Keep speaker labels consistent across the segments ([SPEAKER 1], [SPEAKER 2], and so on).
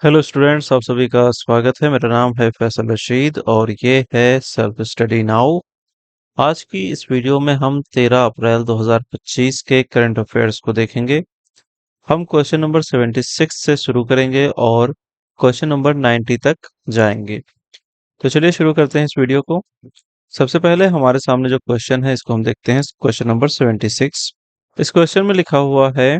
[SPEAKER 1] Hello students, आप सभी का स्वागत है। मेरा नाम है फैसल रशीद और ये है सेल्फ स्टडी नाउ। आज की इस वीडियो में हम 13 अप्रैल 2025 के करंट अफेयर्स को देखेंगे। हम क्वेश्चन नंबर 76 से शुरू करेंगे और क्वेश्चन नंबर 90 तक जाएंगे। तो चलिए शुरू करते हैं इस वीडियो को। सबसे पहले हमारे सामने जो क्वेश्चन है इसको हम देखते हैं। Question number 76। इस क्वेश्चन में लिखा हुआ है,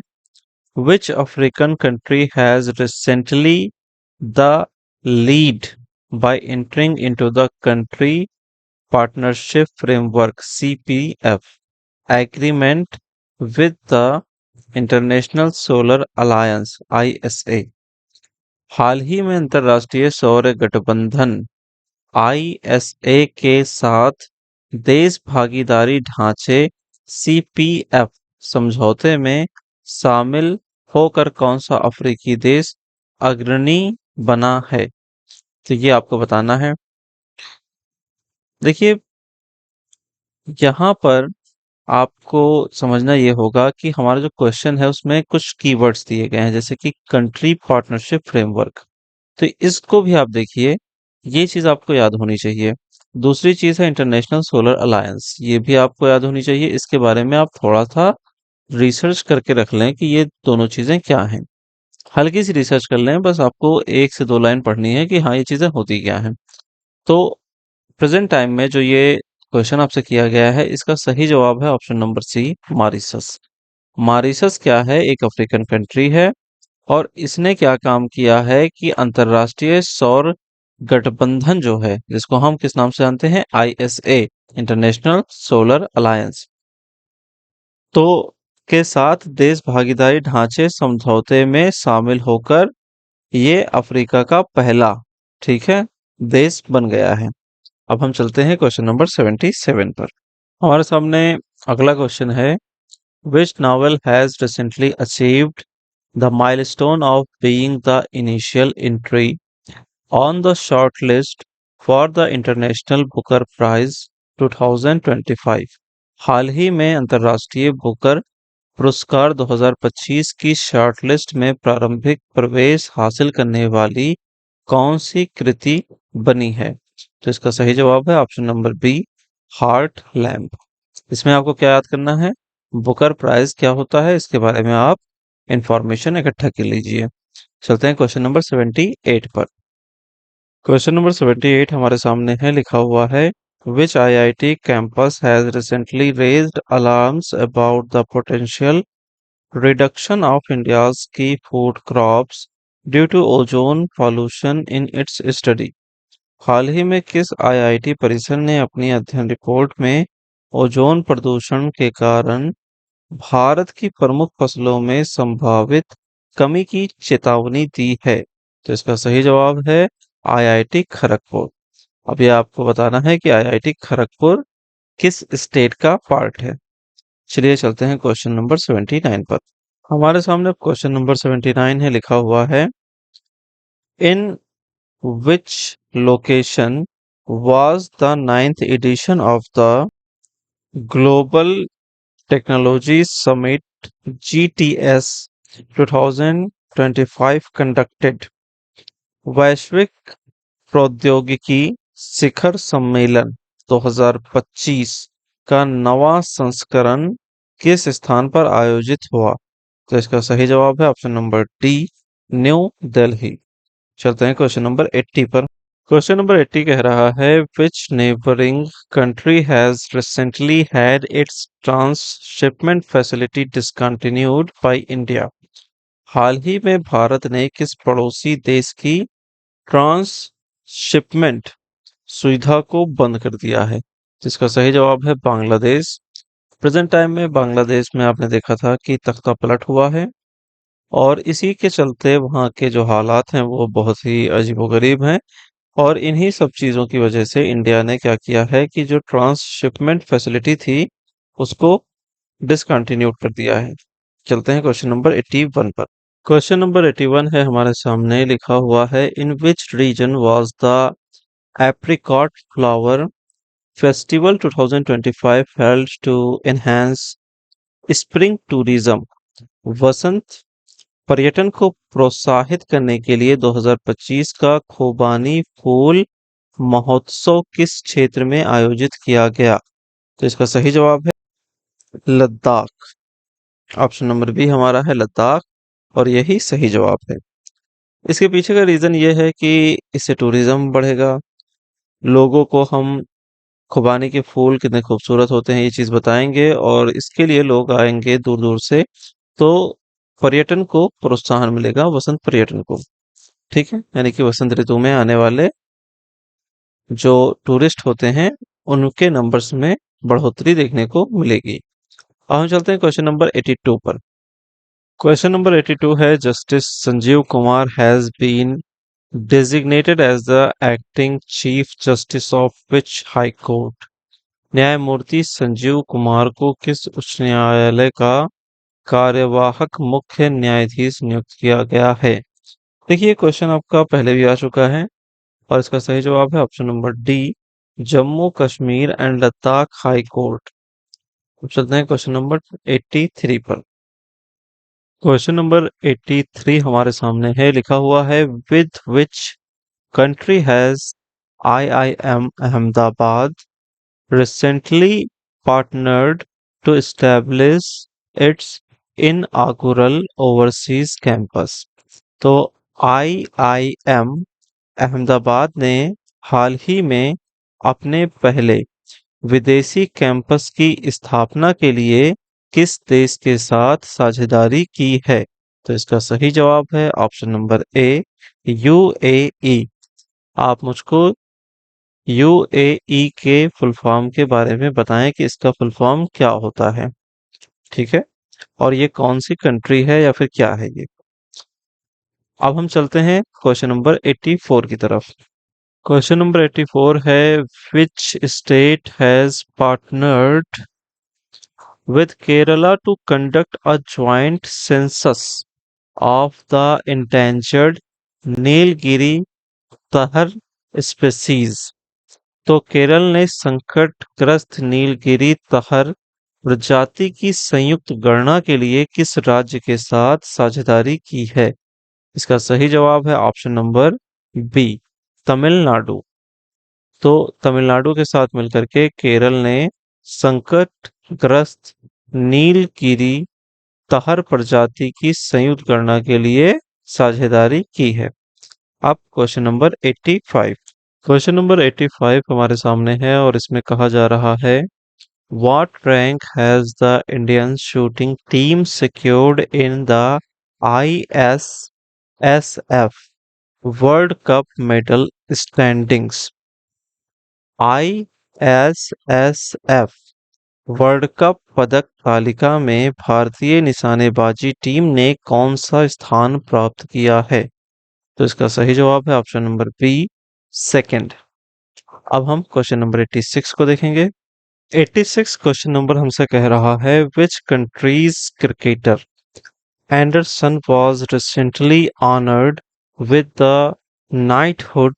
[SPEAKER 1] Which African country has recently the lead by entering into the Country Partnership Framework (CPF) agreement with the International Solar Alliance (ISA)? हाल ही में अंतर्राष्ट्रीय सौर गठबंधन (ISA) के साथ देश भागीदारी ढांचे (CPF) समझौते में शामिल होकर कौन सा अफ्रीकी देश अग्रणी बना है? तो ये आपको बताना है। देखिए, यहाँ पर आपको समझना ये होगा कि हमारा जो क्वेश्चन है उसमें कुछ कीवर्ड्स दिए गए हैं, जैसे कि कंट्री पार्टनरशिप फ्रेमवर्क। तो इसको भी आप देखिए, ये चीज आपको याद होनी चाहिए। दूसरी चीज है इंटरनेशनल सोलर अलायंस, ये भी आपको याद होनी चाहिए। इसके बारे में आप थोड़ा सा रिसर्च करके रख लें कि ये दोनों चीजें क्या हैं। हल्की सी रिसर्च कर लें, बस आपको एक से दो लाइन पढ़नी है कि हाँ ये चीजें होती क्या हैं। तो प्रेजेंट टाइम में जो ये क्वेश्चन आपसे किया गया है, इसका सही जवाब है option number C, Mauritius. Mauritius क्या है? एक अफ्रीकन कंट्री है और इसने क्या काम किया है कि अंतरराष्ट्रीय सौर गठबंधन जो है, जिसको हम किस नाम से जानते हैं, आईएसए, इंटरनेशनल सोलर अलायंस, तो के साथ देश भागीदारी ढांचे समझौते में शामिल होकर ये अफ्रीका का पहला, ठीक है, देश बन गया है। अब हम चलते हैं क्वेश्चन नंबर 77 पर। हमारे सामने अगला क्वेश्चन है, which novel has recently achieved the milestone of being the initial entry on the short list for the International Booker Prize 2025? हाल ही में अंतर्राष्ट्रीय बुकर पुरस्कार 2025 की शॉर्टलिस्ट में प्रारंभिक प्रवेश हासिल करने वाली कौन सी कृति बनी है? तो इसका सही जवाब है option number B, heart lamp. इसमें आपको क्या याद करना है? बुकर प्राइज क्या होता है, इसके बारे में आप इंफॉर्मेशन इकट्ठा कर लीजिए। चलते हैं क्वेश्चन नंबर 78 पर। क्वेश्चन नंबर 78 हमारे सामने है, लिखा हुआ है, Which IIT campus has recently raised alarms about the potential reduction of India's key food crops due to ozone pollution in its study? हाल ही में किस आईआईटी परिसर ने अपनी अध्ययन रिपोर्ट में ओजोन प्रदूषण के कारण भारत की प्रमुख फसलों में संभावित कमी की चेतावनी दी है? तो इसका सही जवाब है आईआईटी खड़गपुर। अब ये आपको बताना है कि आईआईटी खड़गपुर किस स्टेट का पार्ट है। चलिए चलते हैं क्वेश्चन नंबर 79 पर। हमारे सामने क्वेश्चन नंबर 79 है, लिखा हुआ है, in which location was the ninth edition of the Global Technology Summit GTS 2025 conducted? वैश्विक प्रौद्योगिकी शिखर सम्मेलन 2025 का नवा संस्करण किस स्थान पर आयोजित हुआ? तो इसका सही जवाब है option number D, new Delhi. चलते हैं क्वेश्चन नंबर 80 पर। क्वेश्चन नंबर 80 कह रहा है, which neighbouring country has recently had its transshipment facility discontinued by India? हाल ही में भारत ने किस पड़ोसी देश की ट्रांसशिपमेंट सुविधा को बंद कर दिया है? जिसका सही जवाब है बांग्लादेश। प्रेजेंट टाइम में बांग्लादेश में आपने देखा था कि तख्ता पलट हुआ है और इसी के चलते वहाँ के जो हालात हैं वो बहुत ही अजीबोगरीब हैं। और इन्हीं सब चीजों की वजह से इंडिया ने क्या किया है कि जो ट्रांसशिपमेंट फैसिलिटी थी उसको डिसकंटिन्यूड कर दिया है। चलते हैं क्वेश्चन नंबर 81 पर। क्वेश्चन नंबर 81 है हमारे सामने, लिखा हुआ है, in which region was the apricot flower festival 2025 held to enhance spring tourism? वसंत पर्यटन को प्रोत्साहित करने के लिए 2025 का खुबानी फूल महोत्सव किस क्षेत्र में आयोजित किया गया? तो इसका सही जवाब है लद्दाख। ऑप्शन नंबर बी हमारा है लद्दाख और यही सही जवाब है। इसके पीछे का रीजन ये है कि इससे टूरिज्म बढ़ेगा, लोगों को हम खुबानी के फूल कितने खूबसूरत होते हैं ये चीज बताएंगे और इसके लिए लोग आएंगे दूर दूर से। तो पर्यटन को प्रोत्साहन मिलेगा, वसंत पर्यटन को। ठीक है, यानी कि वसंत ऋतु में आने वाले जो टूरिस्ट होते हैं उनके नंबर्स में बढ़ोतरी देखने को मिलेगी। अब हम चलते हैं क्वेश्चन नंबर 82 पर। क्वेश्चन नंबर 82 है, justice Sanjiv Kumar has been designated as the acting chief justice of which high court? न्यायमूर्ति संजीव कुमार को किस उच्च न्यायालय का कार्यवाहक मुख्य न्यायाधीश नियुक्त किया गया है? देखिए क्वेश्चन आपका पहले भी आ चुका है और इसका सही जवाब है option number D, Jammu Kashmir and Ladakh high court. अब चलते हैं क्वेश्चन नंबर 83 पर। क्वेश्चन नंबर 83 हमारे सामने है, लिखा हुआ है, with which country has IIM Ahmedabad recently partnered to establish its inaugural overseas campus? तो IIM अहमदाबाद ने हाल ही में अपने पहले विदेशी कैंपस की स्थापना के लिए किस देश के साथ साझेदारी की है? तो इसका सही जवाब है ऑप्शन नंबर ए, यूएई। आप मुझको यूएई के फुल फॉर्म के बारे में बताएं कि इसका फुल फॉर्म क्या होता है। ठीक है, और ये कौन सी कंट्री है या फिर क्या है ये। अब हम चलते हैं क्वेश्चन नंबर 84 की तरफ। क्वेश्चन नंबर 84 है, which state has partnered with Kerala to conduct a joint census of the endangered Nilgiri tahar species? तो केरल ने संकटग्रस्त नीलगिरी तहर प्रजाति की संयुक्त गणना के लिए किस राज्य के साथ साझेदारी की है? इसका सही जवाब है ऑप्शन नंबर बी, तमिलनाडु। तो तमिलनाडु के साथ मिलकर के केरल ने संकटग्रस्त नीलगिरी तहर प्रजाति की संयुक्त गणना के लिए साझेदारी की है। अब क्वेश्चन नंबर 85। क्वेश्चन नंबर 85 हमारे सामने है और इसमें कहा जा रहा है, what rank has the Indian shooting team secured in the ISSF world cup medal standings? ISSF world cup पदक तालिका में भारतीय निशानेबाजी टीम ने कौन सा स्थान प्राप्त किया है? तो इसका सही जवाब है ऑप्शन नंबर बी, सेकंड। अब हम क्वेश्चन नंबर 86 को देखेंगे। 86 क्वेश्चन नंबर हमसे कह रहा है, which countries cricketer Anderson was recently honored with the knighthood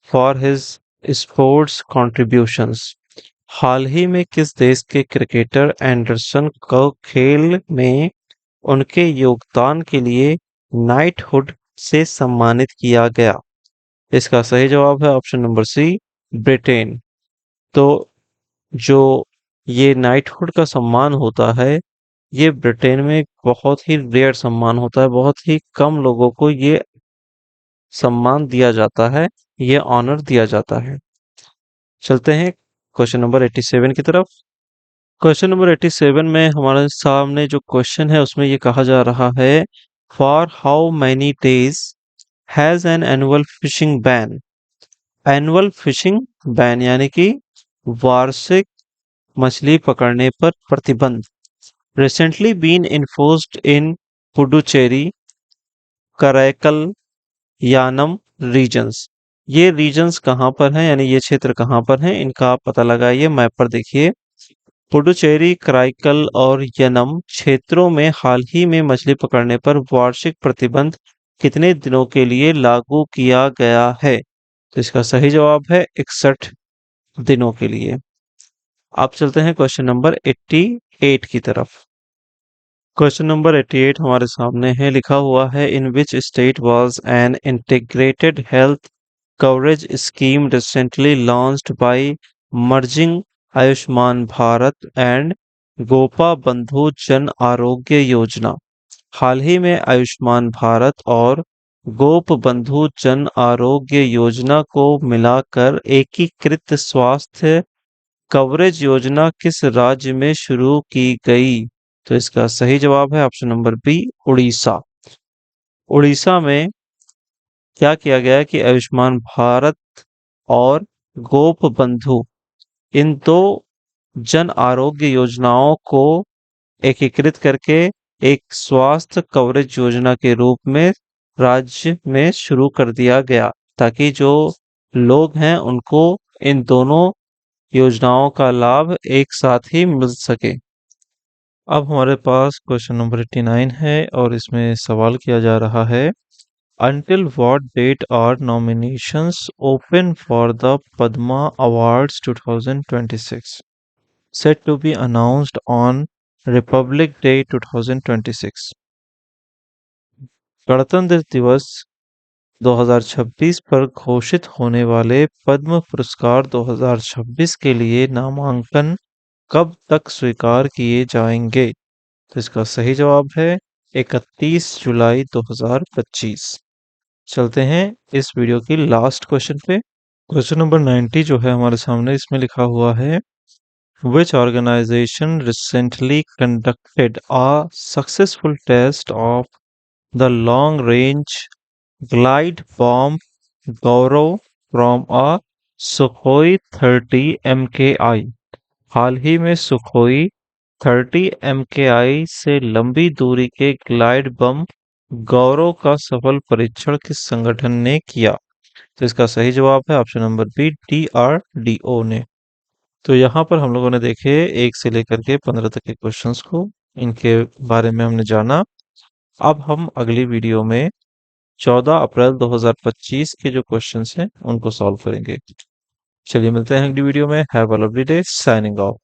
[SPEAKER 1] for his sports contributions? हाल ही में किस देश के क्रिकेटर एंडरसन को खेल में उनके योगदान के लिए नाइटहुड से सम्मानित किया गया? इसका सही जवाब है ऑप्शन नंबर सी, ब्रिटेन। तो जो ये नाइटहुड का सम्मान होता है, ये ब्रिटेन में एक बहुत ही रेयर सम्मान होता है, बहुत ही कम लोगों को ये सम्मान दिया जाता है, ये ऑनर दिया जाता है। चलते हैं क्वेश्चन नंबर 87 की तरफ। क्वेश्चन नंबर 87 में हमारे सामने जो क्वेश्चन है उसमें ये कहा जा रहा है, for how many days has an annual fishing ban? Annual fishing ban यानी कि वार्षिक मछली पकड़ने पर प्रतिबंध recently been enforced in Puducherry, Karaikal, Yanam regions. ये रीजन्स कहाँ पर हैं, यानी ये क्षेत्र कहाँ पर हैं, इनका आप पता लगाइए, मैप पर देखिए। पुडुचेरी, कराईकल और यनम क्षेत्रों में हाल ही में मछली पकड़ने पर वार्षिक प्रतिबंध कितने दिनों के लिए लागू किया गया है? तो इसका सही जवाब है 61 दिनों के लिए। आप चलते हैं क्वेश्चन नंबर 88 की तरफ। क्वेश्चन नंबर 88 हमारे सामने है, लिखा हुआ है, in which state was an integrated health coverage scheme recently launched by merging Ayushman Bharat and Gopabandhu Jan Arogya Yojana. हाल ही में आयुष्मान भारत और गोप बंधु जन आरोग्य योजना को मिलाकर एकीकृत स्वास्थ्य कवरेज योजना किस राज्य में शुरू की गई? तो इसका सही जवाब है option number B, Orissa. Orissa में क्या किया गया है कि आयुष्मान भारत और गोप बंधु इन दो जन आरोग्य योजनाओं को एकीकृत करके एक स्वास्थ्य कवरेज योजना के रूप में राज्य में शुरू कर दिया गया, ताकि जो लोग हैं उनको इन दोनों योजनाओं का लाभ एक साथ ही मिल सके। अब हमारे पास क्वेश्चन नंबर 89 है और इसमें सवाल किया जा रहा है, until what date are nominations open for the Padma Awards 2026 set to be announced on Republic Day 2026? गणतंत्र दिवस 2026 पर घोषित होने वाले पद्म पुरस्कार 2026 के लिए नामांकन कब तक स्वीकार किए जाएंगे? तो इसका सही जवाब है 31 जुलाई 2025। चलते हैं इस वीडियो की लास्ट क्वेश्चन पे। क्वेश्चन नंबर 90 जो है हमारे सामने, इसमें लिखा हुआ है, which organization recently conducted a successful test of the long range glide bomb Gaurav from a Sukhoi 30 MKI। हाल ही में सुखोई 30 MKI से लंबी दूरी के ग्लाइड बम गौरव का सफल परीक्षण किस संगठन ने किया? तो इसका सही जवाब है ऑप्शन नंबर बी, DRDO ने। तो यहाँ पर हम लोगों ने देखे 1 से लेकर के 15 तक के क्वेश्चंस को, इनके बारे में हमने जाना। अब हम अगली वीडियो में 14 अप्रैल 2025 के जो क्वेश्चंस हैं उनको सॉल्व करेंगे। चलिए मिलते हैं अगली वीडियो में। Have a lovely day, signing off.